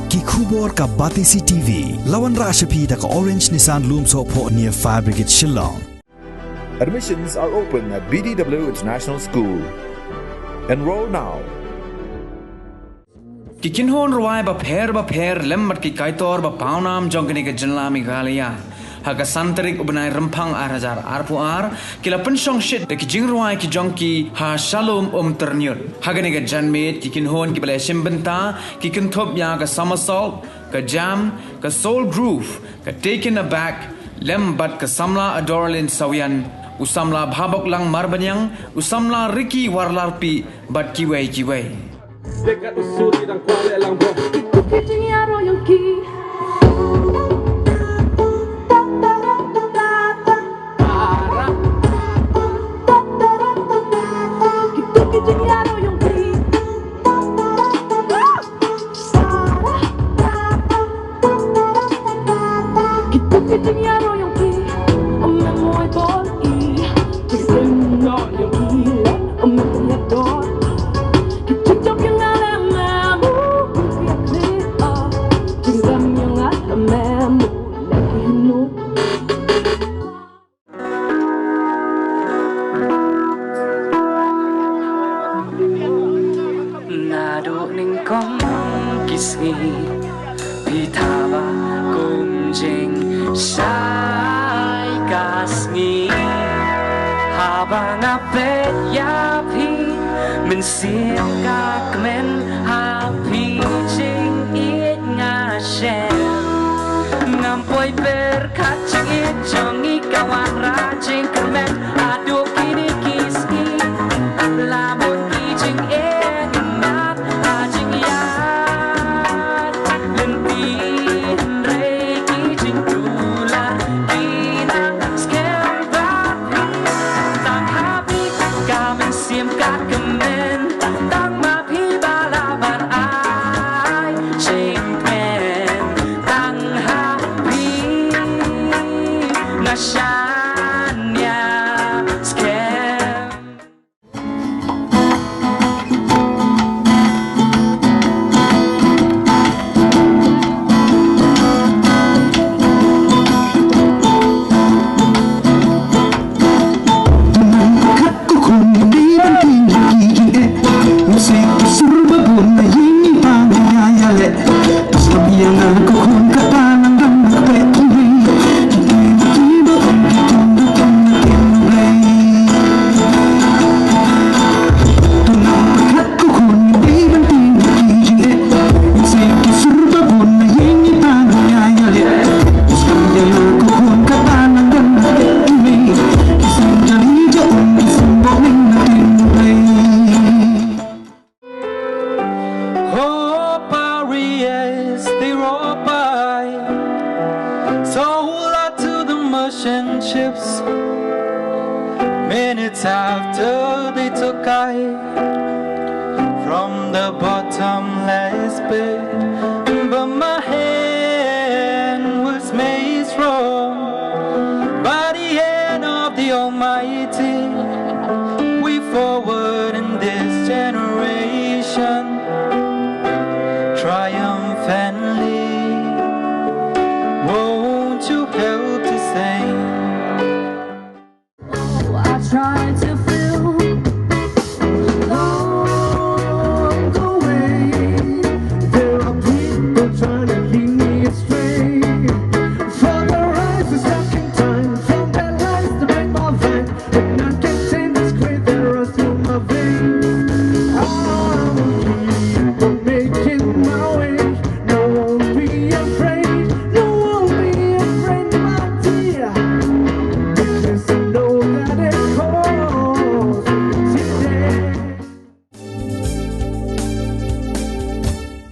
ki khubor ka Batisi TV lawan rashapi da ka Orange Nissan Loom so pho near Fire Brigade Shillong. Admissions are open at BDW International School. Enroll now. Ki Kynhun Rwai ba pher lemmat ki kaitor ba paunam jongkini ke jenla Meghalaya. Haga santarik ubnai rempang arajar arpuar kila Pynshongshit de ki jing Rwai ki jongki ha shalom Umtyrñiut. Haga ni ke janmit ki Kynhun ki bale shimbenta ki kinthop ya ka somersault ka jam ka soul groove ka taken aback lembat ka samla adorlin sawian usamla bhabok lang marbanyang usamla riki warlarpi bat kiwai dekat usul dan kuala lang bro Umtyrñiut yang ki Kisni pitaba kumjing shai kasni habang apet yapi min siang kakmen happy jing it nga shen ngampoi berkacing it jongi kawan rajing kemen aduk kini kisni lamun kijing chips minutes after they took I from the bottomless pit, but my hand was made strong by the hand of the Almighty. We forward in this generation triumph.